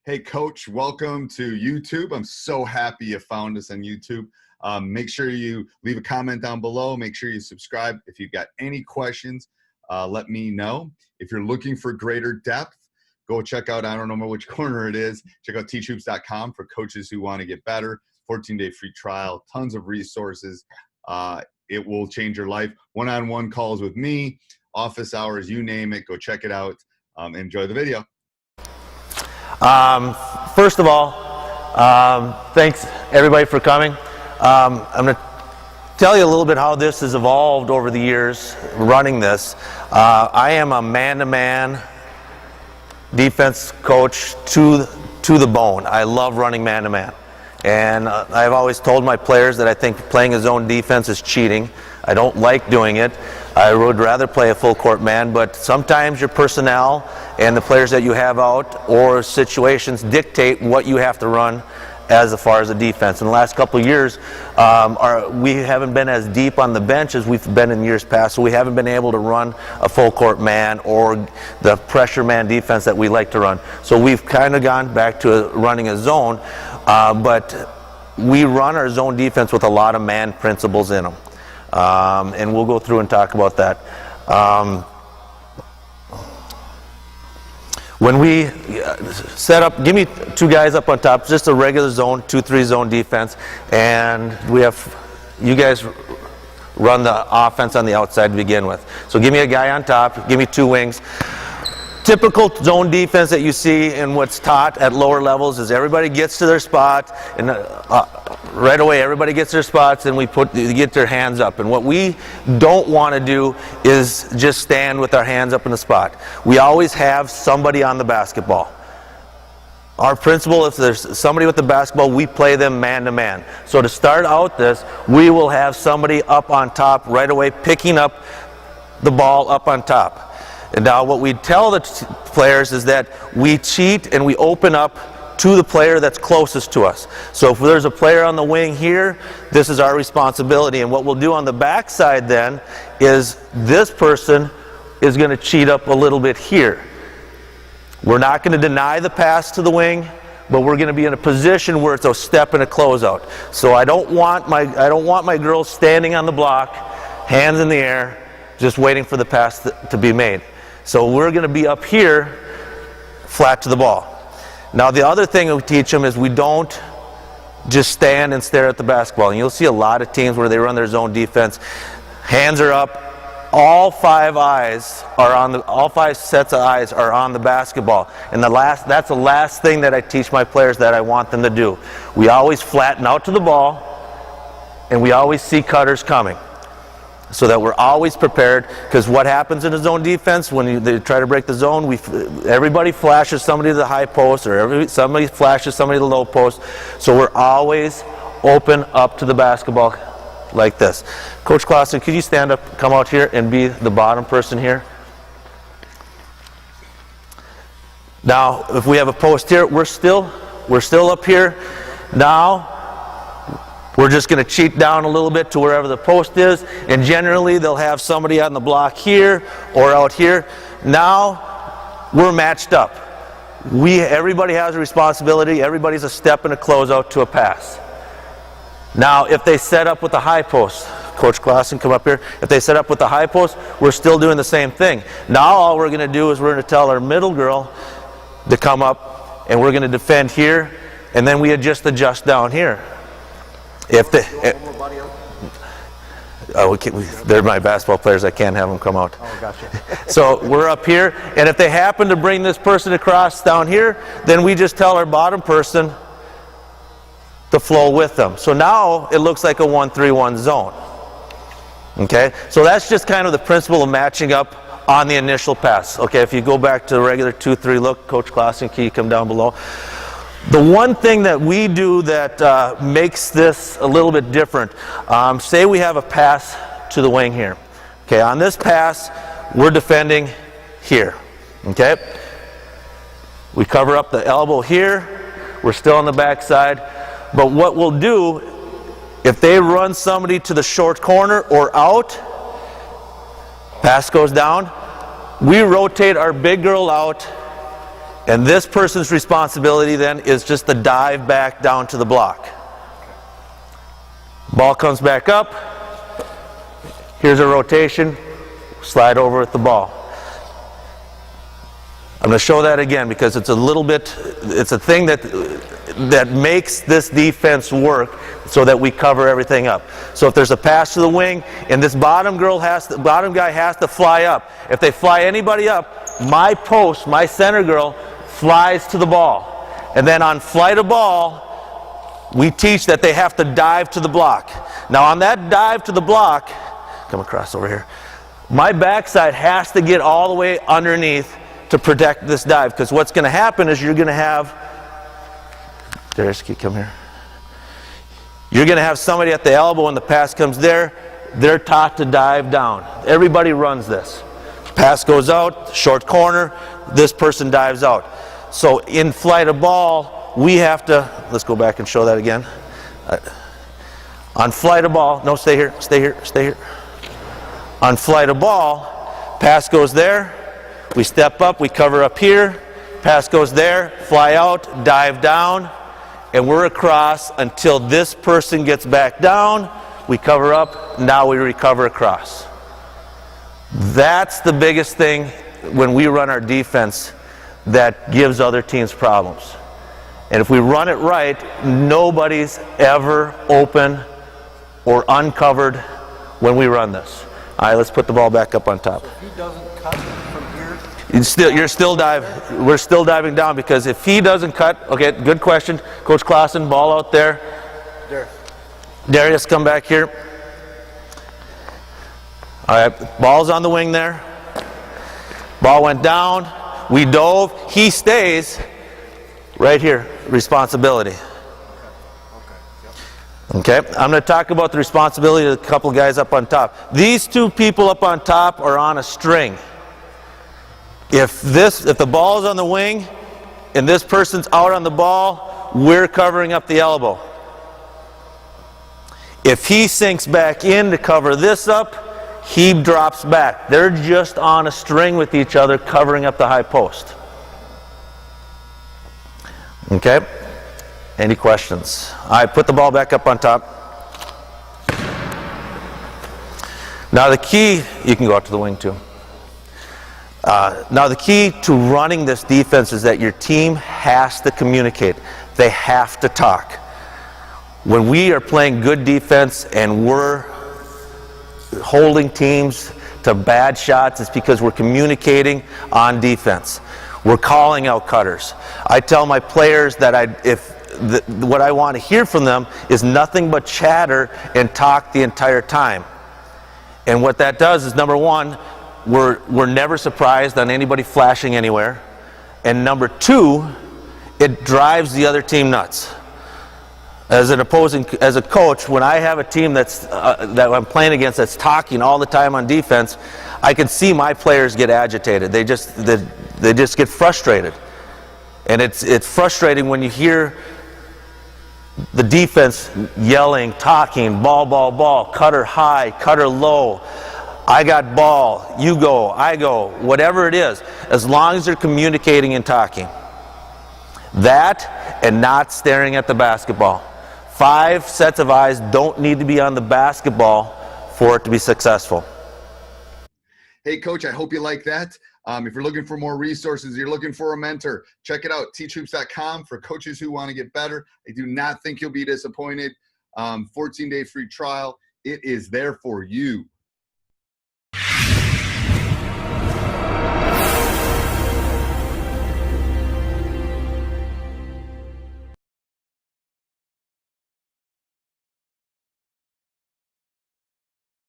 Hey, Coach, welcome to YouTube. I'm so happy you found us on YouTube. Make sure you leave a comment down below. Make sure you subscribe. If you've got any questions, let me know. If you're looking for greater depth, go check out, I don't know which corner it is, check out teachhoops.com for coaches who want to get better. 14-day free trial, tons of resources. It will change your life. One-on-one calls with me, office hours, you name it. Go check it out. Enjoy the video. First of all, thanks everybody for coming. I'm going to tell you a little bit how this has evolved over the years running this. I am a man-to-man defense coach to the bone. I love running man-to-man. And I've always told my players that I think playing a zone defense is cheating. I don't like doing it. I would rather play a full court man, but sometimes your personnel and the players that you have out or situations dictate what you have to run as far as a defense. In the last couple of years, we haven't been as deep on the bench as we've been in years past, so we haven't been able to run a full court man or the pressure man defense that we like to run. So we've kind of gone back to running a zone, but we run our zone defense with a lot of man principles in them. And we'll go through and talk about that. When we set up, give me two guys up on top, just a regular zone, 2-3 zone defense, and we have you guys run the offense on the outside to begin with. So give me a guy on top, give me two wings. Typical zone defense that you see and what's taught at lower levels is everybody gets to their spot, and right away everybody gets their spots, and they get their hands up. And what we don't want to do is just stand with our hands up in the spot. We always have somebody on the basketball. Our principle, if there's somebody with the basketball, we play them man to man. So to start out this, we will have somebody up on top right away picking up the ball up on top. And now what we tell the players is that we cheat and we open up to the player that's closest to us. So if there's a player on the wing here, this is our responsibility. And what we'll do on the backside then is this person is going to cheat up a little bit here. We're not going to deny the pass to the wing, but we're going to be in a position where it's a step and a closeout. So I don't want my girls standing on the block, hands in the air, just waiting for the pass to be made. So we're going to be up here, flat to the ball. Now the other thing we teach them is we don't just stand and stare at the basketball. And you'll see a lot of teams where they run their zone defense. Hands are up. All five sets of eyes are on the basketball. And that's the last thing that I teach my players that I want them to do. We always flatten out to the ball, and we always see cutters coming, so that we're always prepared. Because what happens in a zone defense when they try to break the zone, everybody flashes somebody to the high post, or somebody flashes somebody to the low post. So we're always open up to the basketball like this. Coach Clausen, could you stand up, come out here and be the bottom person here? Now if we have a post here, we're still up here. Now we're just going to cheat down a little bit to wherever the post is, and generally they'll have somebody on the block here or out here. Now we're matched up. Everybody has a responsibility. Everybody's a step and a closeout to a pass. Now if they set up with the high post, Coach Clausen, come up here. If they set up with the high post, we're still doing the same thing. Now all we're going to do is we're going to tell our middle girl to come up, and we're going to defend here, and then we adjust down here. They're my basketball players. I can't have them come out. Oh, gotcha. So we're up here, and if they happen to bring this person across down here, then we just tell our bottom person to flow with them. So now it looks like a 1-3-1 zone. Okay, so that's just kind of the principle of matching up on the initial pass. Okay, if you go back to the regular 2-3 look, Coach Clausen, can you come down below? The one thing that we do that makes this a little bit different, say we have a pass to the wing here. Okay, on this pass, we're defending here. Okay, we cover up the elbow here. We're still on the backside. But what we'll do, if they run somebody to the short corner or out, pass goes down, we rotate our big girl out And this person's responsibility then is just to dive back down to the block. Ball comes back up. Here's a rotation. Slide over with the ball. I'm going to show that again because it's a little bit, it's a thing that makes this defense work so that we cover everything up. So if there's a pass to the wing and this bottom guy has to fly up. If they fly anybody up, my post, my center girl, flies to the ball. And then on flight of ball, we teach that they have to dive to the block. Now on that dive to the block, come across over here, my backside has to get all the way underneath to protect this dive, because what's going to happen is you're going to have, Darius, come here. You're going to have somebody at the elbow when the pass comes there. They're taught to dive down. Everybody runs this. Pass goes out, short corner, this person dives out. So in flight of ball, we have to, let's go back and show that again. On flight of ball, no, stay here, stay here, stay here. On flight of ball, pass goes there, we step up, we cover up here, pass goes there, fly out, dive down, and we're across until this person gets back down, we cover up, now we recover across. That's the biggest thing when we run our defense that gives other teams problems. And if we run it right, nobody's ever open or uncovered when we run this. All right, let's put the ball back up on top. If he doesn't cut from here, we're still diving down, because if he doesn't cut, okay, good question. Coach Clausen, ball out there. Darius, come back here. All right, ball's on the wing there. Ball went down, we dove, he stays right here, responsibility. Okay, I'm going to talk about the responsibility of a couple guys up on top. These two people up on top are on a string. If the ball is on the wing and this person's out on the ball, we're covering up the elbow. If he sinks back in to cover this up, he drops back. They're just on a string with each other, covering up the high post. Okay? Any questions? All right, put the ball back up on top. Now the key, you can go out to the wing too. Now the key to running this defense is that your team has to communicate. They have to talk. When we are playing good defense and we're holding teams to bad shots, it's because we're communicating on defense. We're calling out cutters. I tell my players that what I want to hear from them is nothing but chatter and talk the entire time. And what that does is, number one, we're never surprised on anybody flashing anywhere. And number two, it drives the other team nuts. As a coach, when I have a team that I'm playing against that's talking all the time on defense, I can see my players get agitated. They just get frustrated. And it's frustrating when you hear the defense yelling, talking, ball, cutter high, cutter low, I got ball, you go, I go, whatever it is, as long as they're communicating and talking. That and not staring at the basketball. 5 sets of eyes don't need to be on the basketball for it to be successful. Hey, Coach, I hope you like that. If you're looking for more resources, you're looking for a mentor, check it out, teachhoops.com, for coaches who want to get better. I do not think you'll be disappointed. 14-day free trial. It is there for you.